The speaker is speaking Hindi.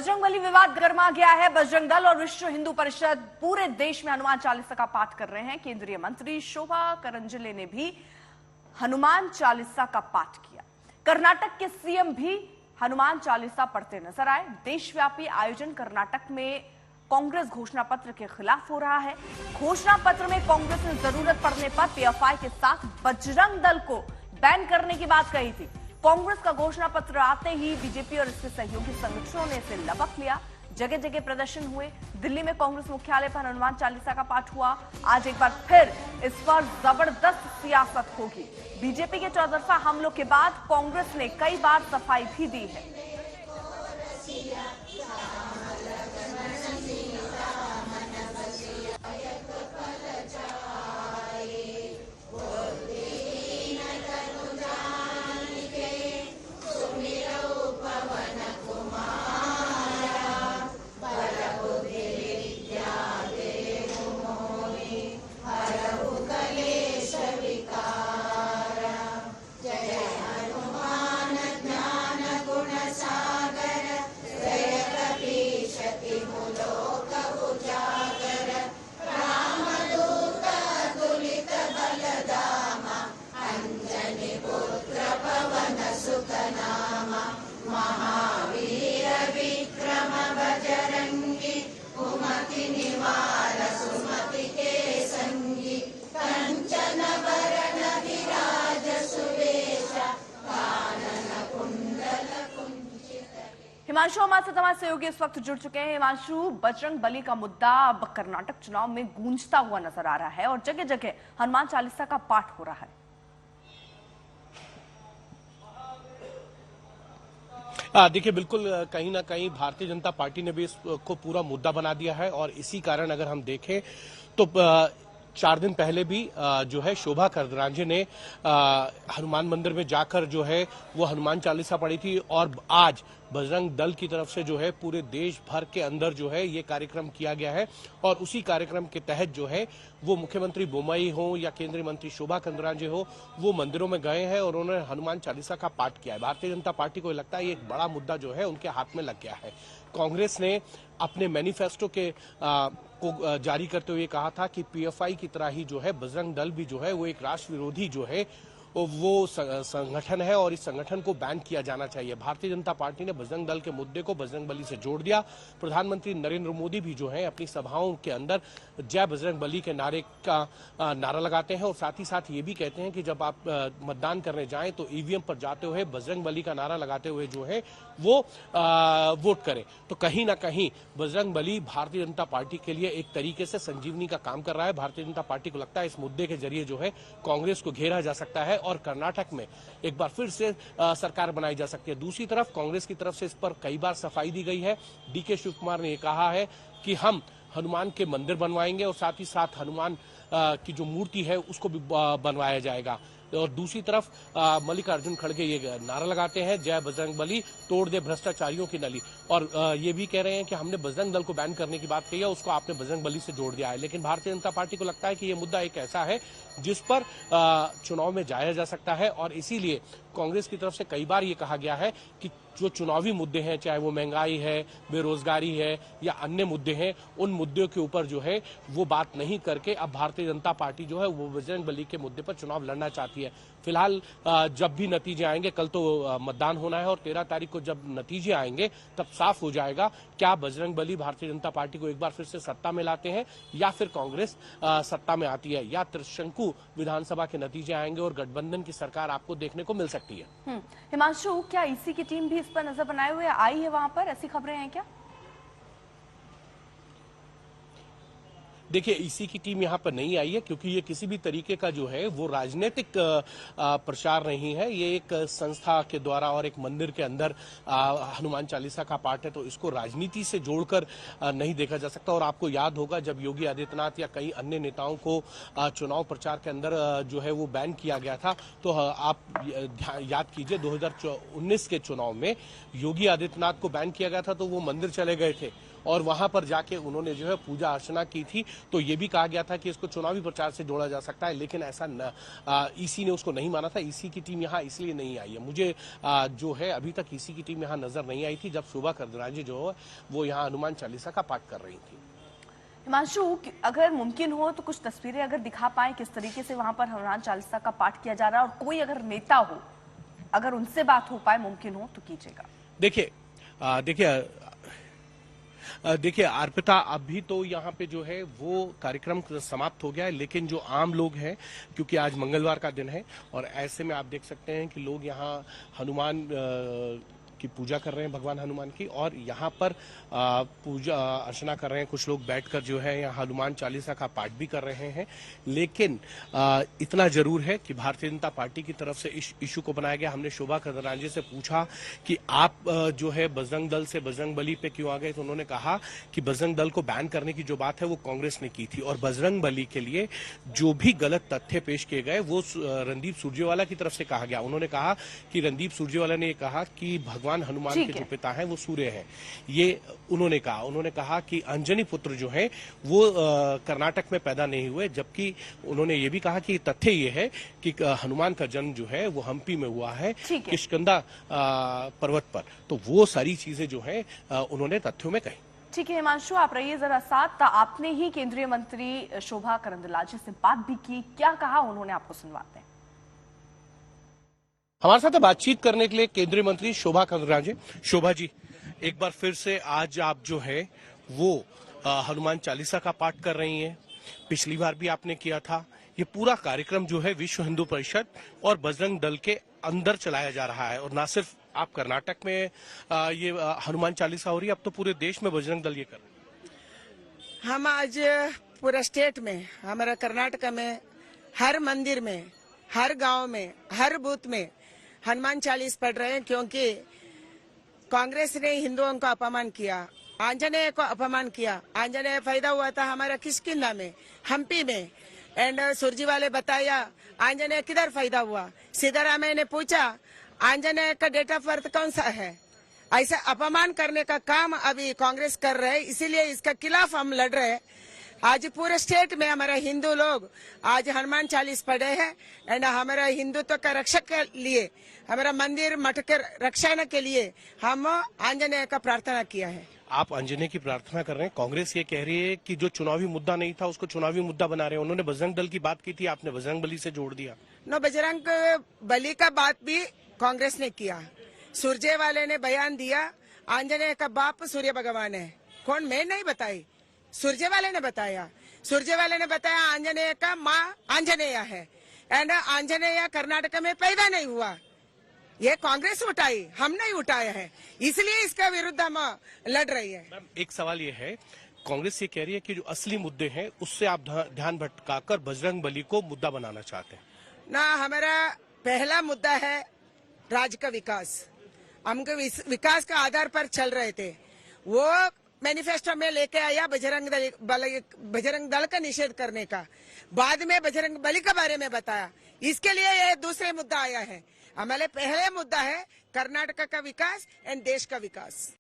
बजरंगबली विवाद गर्मा गया है। बजरंग दल और विश्व हिंदू परिषद पूरे देश में हनुमान चालीसा का पाठ कर रहे हैं। केंद्रीय मंत्री शोभा करंजले ने भी हनुमान चालीसा का पाठ किया। कर्नाटक के सीएम भी हनुमान चालीसा पढ़ते नजर आए। देशव्यापी आयोजन कर्नाटक में कांग्रेस घोषणा पत्र के खिलाफ हो रहा है। घोषणा पत्र में कांग्रेस ने जरूरत पड़ने पर पीएफआई के साथ बजरंग दल को बैन करने की बात कही थी। कांग्रेस का घोषणा पत्र आते ही बीजेपी और इसके सहयोगी संगठनों ने इसे लपक लिया। जगह जगह प्रदर्शन हुए। दिल्ली में कांग्रेस मुख्यालय पर हनुमान चालीसा का पाठ हुआ। आज एक बार फिर इस पर जबरदस्त सियासत होगी। बीजेपी के चौतरफा हमलों के बाद कांग्रेस ने कई बार सफाई भी दी है। हिमांशु हमारे साथ हमारे सहयोगी इस वक्त जुड़ चुके हैं। हिमांशु, बजरंग बली का मुद्दा अब कर्नाटक चुनाव में गूंजता हुआ नजर आ रहा है और जगह जगह हनुमान चालीसा का पाठ हो रहा है। देखिए, बिल्कुल कहीं ना कहीं भारतीय जनता पार्टी ने भी इसको पूरा मुद्दा बना दिया है और इसी कारण अगर हम देखें तो 4 दिन पहले भी जो है शोभा करंजले ने हनुमान मंदिर में जाकर जो है वो हनुमान चालीसा पढ़ी थी और आज बजरंग दल की तरफ से जो है पूरे देश भर के अंदर जो है ये कार्यक्रम किया गया है और उसी कार्यक्रम के तहत जो है वो मुख्यमंत्री बोम्मई हो या केंद्रीय मंत्री शोभा करंजले हो वो मंदिरों में गए हैं और उन्होंने हनुमान चालीसा का पाठ किया है। भारतीय जनता पार्टी को लगता है ये एक बड़ा मुद्दा जो है उनके हाथ में लग गया है। कांग्रेस ने अपने मैनिफेस्टो के को जारी करते हुए कहा था कि पीएफआई की तरह ही जो है बजरंग दल भी जो है वो एक राष्ट्र विरोधी जो है वो संगठन है और इस संगठन को बैन किया जाना चाहिए। भारतीय जनता पार्टी ने बजरंग दल के मुद्दे को बजरंग बली से जोड़ दिया। प्रधानमंत्री नरेंद्र मोदी भी जो है अपनी सभाओं के अंदर जय बजरंग बली के नारे का नारा लगाते हैं और साथ ही साथ ये भी कहते हैं कि जब आप मतदान करने जाएं तो ईवीएम पर जाते हुए बजरंग बली का नारा लगाते हुए जो है वो वोट करें। तो कहीं ना कहीं बजरंग बली भारतीय जनता पार्टी के लिए एक तरीके से संजीवनी का काम कर रहा है। भारतीय जनता पार्टी को लगता है इस मुद्दे के जरिए जो है कांग्रेस को घेरा जा सकता है और कर्नाटक में एक बार फिर से सरकार बनाई जा सकती है। दूसरी तरफ कांग्रेस की तरफ से इस पर कई बार सफाई दी गई है। डीके शिव कुमार ने कहा है कि हम हनुमान के मंदिर बनवाएंगे और साथ ही साथ हनुमान की जो मूर्ति है उसको भी बनवाया जाएगा। और दूसरी तरफ मल्लिकार्जुन खड़गे ये नारा लगाते हैं जय बजरंग बली, तोड़ दे भ्रष्टाचारियों की नली। और ये भी कह रहे हैं कि हमने बजरंग दल को बैन करने की बात कही है, उसको आपने बजरंग बली से जोड़ दिया है। लेकिन भारतीय जनता पार्टी को लगता है कि ये मुद्दा एक ऐसा है जिस पर चुनाव में जाया जा सकता है और इसीलिए कांग्रेस की तरफ से कई बार ये कहा गया है कि जो चुनावी मुद्दे हैं, चाहे वो महंगाई है, बेरोजगारी है या अन्य मुद्दे हैं, उन मुद्दों के ऊपर जो है वो बात नहीं करके अब भारतीय जनता पार्टी जो है वो बजरंग बली के मुद्दे पर चुनाव लड़ना चाहती है। फिलहाल जब भी नतीजे आएंगे, कल तो मतदान होना है और 13 तारीख को जब नतीजे आएंगे तब साफ हो जाएगा क्या बजरंग बली भारतीय जनता पार्टी को एक बार फिर से सत्ता में लाते हैं या फिर कांग्रेस सत्ता में आती है या त्रिशंकु विधानसभा के नतीजे आएंगे और गठबंधन की सरकार आपको देखने को मिल सकती है। हिमांशु, क्या ईसी की टीम भी इस पर नजर बनाए हुए आई है? वहां पर ऐसी खबरें हैं क्या? देखिए, ईसी की टीम यहाँ पर नहीं आई है क्योंकि ये किसी भी तरीके का जो है वो राजनीतिक प्रचार नहीं है। ये एक संस्था के द्वारा और एक मंदिर के अंदर हनुमान चालीसा का पाठ है, तो इसको राजनीति से जोड़कर नहीं देखा जा सकता। और आपको याद होगा जब योगी आदित्यनाथ या कई अन्य नेताओं को चुनाव प्रचार के अंदर जो है वो बैन किया गया था, तो आप याद कीजिए 2019 के चुनाव में योगी आदित्यनाथ को बैन किया गया था तो वो मंदिर चले गए थे और वहां पर जाके उन्होंने जो है पूजा अर्चना की थी। तो ये भी कहा गया था कि इसको चुनावी प्रचार से जोड़ा जा सकता है, लेकिन ऐसा ईसी ने उसको नहीं माना था। ईसी की टीम यहाँ इसलिए नहीं आई है। मुझे जो है अभी तक ईसी की टीम यहाँ नजर नहीं आई थी जब शोभा करंदलाजे जो है वो यहाँ हनुमान चालीसा का पाठ कर रही थी। हिमांशु, अगर मुमकिन हो तो कुछ तस्वीरें अगर दिखा पाए किस तरीके से वहां पर हनुमान चालीसा का पाठ किया जा रहा है, और कोई अगर नेता हो, अगर उनसे बात हो पाए, मुमकिन हो तो कीजिएगा। देखिए अर्पिता, अभी तो यहाँ पे जो है वो कार्यक्रम समाप्त हो गया है, लेकिन जो आम लोग हैं, क्योंकि आज मंगलवार का दिन है और ऐसे में आप देख सकते हैं कि लोग यहाँ हनुमान की पूजा कर रहे हैं, भगवान हनुमान की, और यहाँ पर पूजा अर्चना कर रहे हैं। कुछ लोग बैठकर जो है यहाँ हनुमान चालीसा का पाठ भी कर रहे हैं। लेकिन इतना जरूर है कि भारतीय जनता पार्टी की तरफ से इस इशू को बनाया गया। हमने शोभा करंदलाजे से पूछा कि आप जो है बजरंग दल से बजरंग बली पे क्यों आ गए, तो उन्होंने कहा कि बजरंग दल को बैन करने की जो बात है वो कांग्रेस ने की थी, और बजरंग बली के लिए जो भी गलत तथ्य पेश किए गए वो रणदीप सुरजेवाला की तरफ से कहा गया। उन्होंने कहा कि रणदीप सुरजेवाला ने कहा कि भगवान हनुमान के जो पिता हैं वो सूर्य हैं, ये उन्होंने कहा कि अंजनी पुत्र जो है वो कर्नाटक में पैदा नहीं हुए, जबकि उन्होंने ये भी कहा कि तथ्य ये है कि हनुमान का जन्म जो है वो हम्पी में हुआ है, किष्किंधा पर्वत पर। तो वो सारी चीजें जो है उन्होंने तथ्यों में कही। ठीक है हिमांशु, आप रहिए जरा साथ। आपने ही केंद्रीय मंत्री शोभा करंदलाजे से बात भी की, क्या कहा उन्होंने, आपको सुनवाते हैं। हमारे साथ बातचीत करने के लिए केंद्रीय मंत्री शोभा करंदलाजे। शोभा जी, एक बार फिर से आज आप जो है वो हनुमान चालीसा का पाठ कर रही हैं। पिछली बार भी आपने किया था। ये पूरा कार्यक्रम जो है विश्व हिंदू परिषद और बजरंग दल के अंदर चलाया जा रहा है, और ना सिर्फ आप कर्नाटक में ये हनुमान चालीसा हो रही है, अब तो पूरे देश में बजरंग दल ये कर रहे हैं। हम आज पूरा स्टेट में, हमारा कर्नाटक में हर मंदिर में, हर गांव में, हर बूथ में हनुमान चालीस पढ़ रहे हैं, क्योंकि कांग्रेस ने हिंदुओं को अपमान किया, आंजनेय को अपमान किया। आंजनेय फायदा हुआ था हमारा किष्किंधा में, हम्पी में, एंड सुरजेवाला बताया आंजनेय किधर फायदा हुआ। सिद्धरामैया ने पूछा आंजनेय का डेट ऑफ बर्थ कौन सा है। ऐसा अपमान करने का काम अभी कांग्रेस कर रहे हैं, इसीलिए इसका खिलाफ हम लड़ रहे हैं। आज पूरे स्टेट में हमारा हिंदू लोग आज हनुमान चालीस पढ़े हैं, एंड हमारा हिंदुत्व का रक्षा के लिए, हमारा मंदिर मठ के रक्षा के लिए हम आंजनेय का प्रार्थना किया है। आप आंजनेय की प्रार्थना कर रहे हैं। कांग्रेस ये कह रही है कि जो चुनावी मुद्दा नहीं था उसको चुनावी मुद्दा बना रहे हैं। उन्होंने बजरंग दल की बात की थी, आपने बजरंग बली से जोड़ दिया। नो, बजरंग बली का बात भी कांग्रेस ने किया। सुरजेवाले ने बयान दिया आंजनेय का बाप सूर्य भगवान है। कौन? मैं नहीं बताई, सुरजेवाले ने बताया। सुरजेवाले ने बताया आंजनेय का माँ आंजनेय है, एंड आंजनेय कर्नाटक में पैदा नहीं हुआ। ये कांग्रेस उठाई, हम नहीं उठाया है, इसलिए इसका विरुद्ध हम लड़ रही है। एक सवाल ये है, कांग्रेस ये कह रही है कि जो असली मुद्दे हैं उससे आप ध्यान भटकाकर बजरंग बली को मुद्दा बनाना चाहते हैं ना। हमारा पहला मुद्दा है राज्य का विकास। हमको विकास का आधार पर चल रहे थे, वो मैनिफेस्टो में लेके आया बजरंग दल का निषेध करने का, बाद में बजरंग बली के बारे में बताया। इसके लिए ये दूसरे मुद्दा आया है। हमारे पहले मुद्दा है कर्नाटक का विकास एंड देश का विकास।